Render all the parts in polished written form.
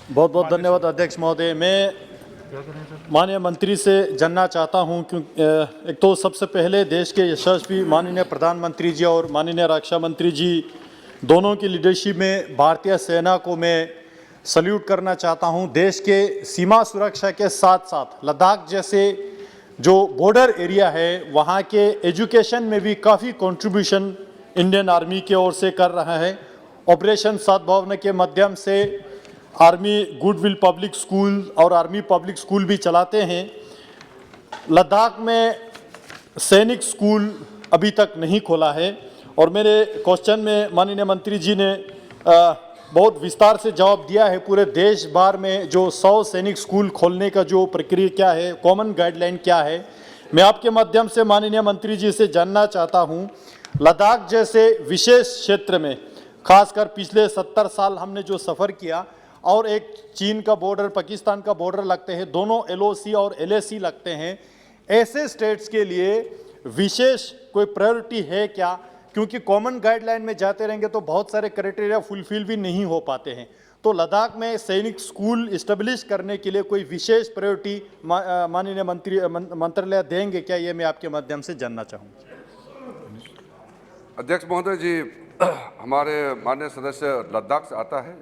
बहुत बहुत धन्यवाद अध्यक्ष महोदय। मैं माननीय मंत्री से जानना चाहता हूं क्योंकि एक तो सबसे पहले देश के यशस्वी माननीय प्रधानमंत्री जी और माननीय रक्षा मंत्री जी दोनों की लीडरशिप में भारतीय सेना को मैं सल्यूट करना चाहता हूं। देश के सीमा सुरक्षा के साथ साथ लद्दाख जैसे जो बॉर्डर एरिया है वहां के एजुकेशन में भी काफ़ी कंट्रीब्यूशन इंडियन आर्मी की ओर से कर रहा है। ऑपरेशन सद्भावना के माध्यम से आर्मी गुडविल पब्लिक स्कूल और आर्मी पब्लिक स्कूल भी चलाते हैं। लद्दाख में सैनिक स्कूल अभी तक नहीं खोला है और मेरे क्वेश्चन में माननीय मंत्री जी ने बहुत विस्तार से जवाब दिया है। पूरे देश भर में जो 100 सैनिक स्कूल खोलने का जो प्रक्रिया क्या है, कॉमन गाइडलाइन क्या है, मैं आपके माध्यम से माननीय मंत्री जी से जानना चाहता हूं। लद्दाख जैसे विशेष क्षेत्र में खासकर पिछले 70 साल हमने जो सफ़र किया और एक चीन का बॉर्डर, पाकिस्तान का बॉर्डर लगते हैं, दोनों LOC और LAC लगते हैं, ऐसे स्टेट्स के लिए विशेष कोई प्रायोरिटी है क्या? क्योंकि कॉमन गाइडलाइन में जाते रहेंगे तो बहुत सारे क्राइटेरिया फुलफिल भी नहीं हो पाते हैं। तो लद्दाख में सैनिक स्कूल इस्टेब्लिश करने के लिए कोई विशेष प्रायोरिटी माननीय मंत्रालय देंगे क्या? ये मैं आपके माध्यम से जानना चाहूँगा। अध्यक्ष महोदय जी, हमारे माननीय सदस्य लद्दाख से आता है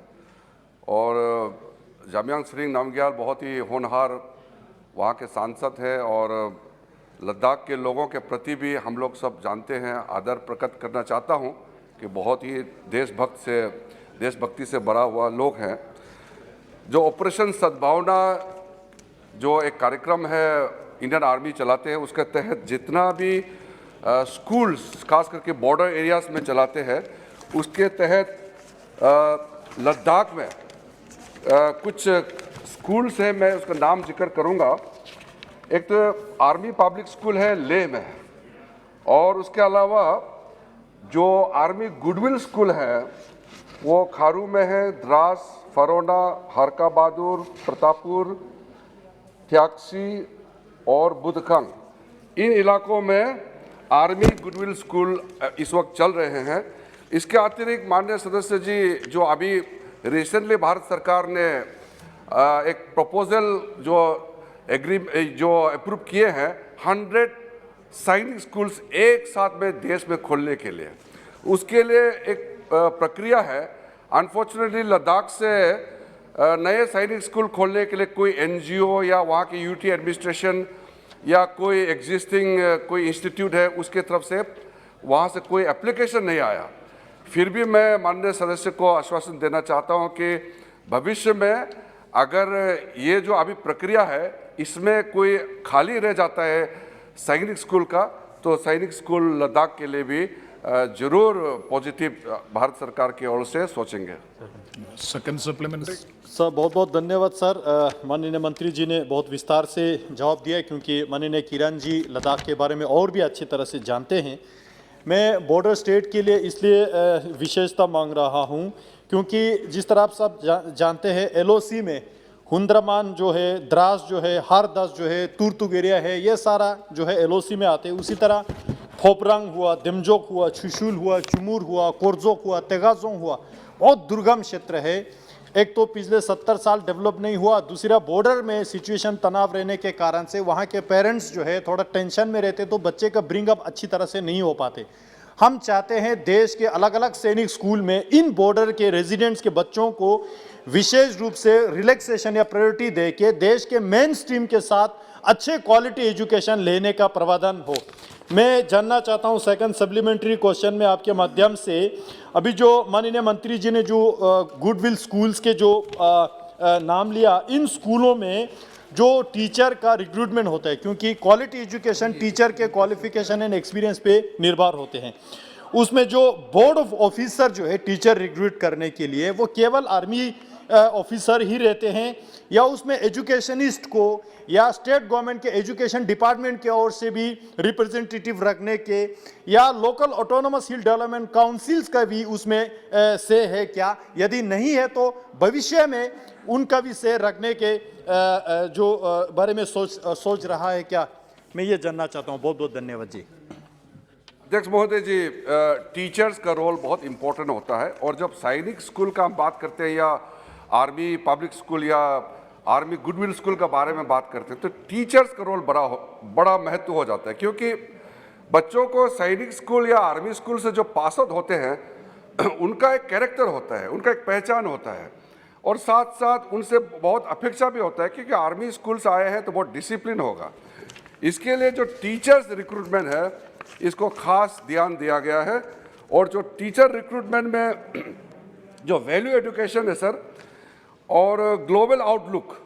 और जामयांग त्सरिंग नामग्याल बहुत ही होनहार वहाँ के सांसद हैं और लद्दाख के लोगों के प्रति भी हम लोग सब जानते हैं, आदर प्रकट करना चाहता हूँ कि बहुत ही देशभक्ति से भरा हुआ लोग हैं। जो ऑपरेशन सद्भावना जो एक कार्यक्रम है इंडियन आर्मी चलाते हैं, उसके तहत जितना भी स्कूल्स खास करके बॉर्डर एरियाज में चलाते हैं, उसके तहत लद्दाख में कुछ स्कूल्स हैं, मैं उसका नाम जिक्र करूंगा। एक तो आर्मी पब्लिक स्कूल है लेह में, और उसके अलावा जो आर्मी गुडविल स्कूल है वो खारू में है, द्रास, फरोना, हरका बहादुर, प्रतापपुर, थ्याक्सी और बुधकंग, इन इलाकों में आर्मी गुडविल स्कूल इस वक्त चल रहे हैं। इसके अतिरिक्त माननीय सदस्य जी, जो अभी रिसेंटली भारत सरकार ने एक प्रपोजल जो अप्रूव किए हैं 100 सैनिक स्कूल्स एक साथ में देश में खोलने के लिए, उसके लिए एक प्रक्रिया है। अनफॉर्चुनेटली लद्दाख से नए सैनिक स्कूल खोलने के लिए कोई NGO या वहाँ की UT एडमिनिस्ट्रेशन या कोई एग्जिस्टिंग कोई इंस्टीट्यूट है उसके तरफ से वहाँ से कोई एप्लीकेशन नहीं आया। फिर भी मैं माननीय सदस्य को आश्वासन देना चाहता हूँ कि भविष्य में अगर ये जो अभी प्रक्रिया है इसमें कोई खाली रह जाता है सैनिक स्कूल का, तो सैनिक स्कूल लद्दाख के लिए भी जरूर पॉजिटिव भारत सरकार की ओर से सोचेंगे। सेकंड सप्लीमेंट सर, बहुत बहुत धन्यवाद सर। माननीय मंत्री जी ने बहुत विस्तार से जवाब दिया क्योंकि माननीय किरण जी लद्दाख के बारे में और भी अच्छी तरह से जानते हैं। मैं बॉर्डर स्टेट के लिए इसलिए विशेषता मांग रहा हूं क्योंकि जिस तरह आप सब जानते हैं LOC में हुंद्रमान जो है, द्रास जो है, हारदस जो है, तुर्तुग एरिया है, ये सारा जो है LOC में आते हैं। उसी तरह फोपरांग हुआ, दिमजोक हुआ, चुशुल हुआ, चुमुर हुआ, कोरजोक हुआ, तेगाजोंग हुआ, बहुत दुर्गम क्षेत्र है। एक तो पिछले 70 साल डेवलप नहीं हुआ, दूसरा बॉर्डर में सिचुएशन तनाव रहने के कारण से वहाँ के पेरेंट्स जो है थोड़ा टेंशन में रहते, तो बच्चे का ब्रिंग अप अच्छी तरह से नहीं हो पाते। हम चाहते हैं देश के अलग अलग सैनिक स्कूल में इन बॉर्डर के रेजिडेंट्स के बच्चों को विशेष रूप से रिलैक्सेशन या प्रायोरिटी दे के देश के मेन स्ट्रीम के साथ अच्छे क्वालिटी एजुकेशन लेने का प्रावधान हो। मैं जानना चाहता हूं सेकंड सप्लीमेंट्री क्वेश्चन में आपके माध्यम से, अभी जो माननीय मंत्री जी ने जो गुडविल स्कूल्स के जो नाम लिया, इन स्कूलों में जो टीचर का रिक्रूटमेंट होता है, क्योंकि क्वालिटी एजुकेशन टीचर के क्वालिफिकेशन एंड एक्सपीरियंस पे निर्भर होते हैं, उसमें जो बोर्ड ऑफ ऑफिसर जो है टीचर रिक्रूट करने के लिए वो केवल आर्मी ऑफिसर ही रहते हैं या उसमें एजुकेशनिस्ट को या स्टेट गवर्नमेंट के एजुकेशन डिपार्टमेंट की ओर से भी रिप्रेजेंटेटिव रखने के या लोकल ऑटोनोमस हिल डेवलपमेंट काउंसिल्स का भी उसमें से है क्या? यदि नहीं है तो भविष्य में उनका भी से रखने के जो बारे में सोच रहा है क्या? मैं ये जानना चाहता हूँ। बहुत बहुत धन्यवाद जी। अध्यक्ष महोदय जी, टीचर्स का रोल बहुत इंपॉर्टेंट होता है और जब सैनिक स्कूल का हम बात करते हैं या आर्मी पब्लिक स्कूल या आर्मी गुडविल स्कूल का बारे में बात करते हैं तो टीचर्स का रोल बड़ा महत्व हो जाता है, क्योंकि बच्चों को सैनिक स्कूल या आर्मी स्कूल से जो पास आउट होते हैं उनका एक कैरेक्टर होता है, उनका एक पहचान होता है, और साथ साथ उनसे बहुत अपेक्षा भी होता है क्योंकि आर्मी स्कूल से आए हैं तो बहुत डिसिप्लिन होगा। इसके लिए जो टीचर्स रिक्रूटमेंट है इसको खास ध्यान दिया गया है, और जो टीचर रिक्रूटमेंट में जो वैल्यू एजुकेशन है सर और ग्लोबल आउटलुक,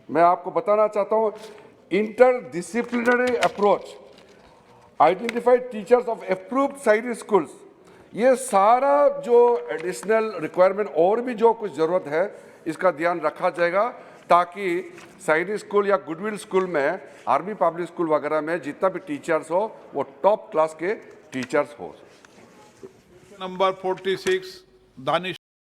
मैं आपको बताना चाहता हूँ interdisciplinary approach, identified teachers of approved Sainik schools, ये सारा जो एडिशनल रिक्वायरमेंट और भी जो कुछ ज़रूरत है इसका ध्यान रखा जाएगा, ताकि सैनिक स्कूल या गुडविल स्कूल में, आर्मी पब्लिक स्कूल वगैरह में जितना भी टीचर्स हो वो टॉप क्लास के टीचर्स हो। Number 46, Danish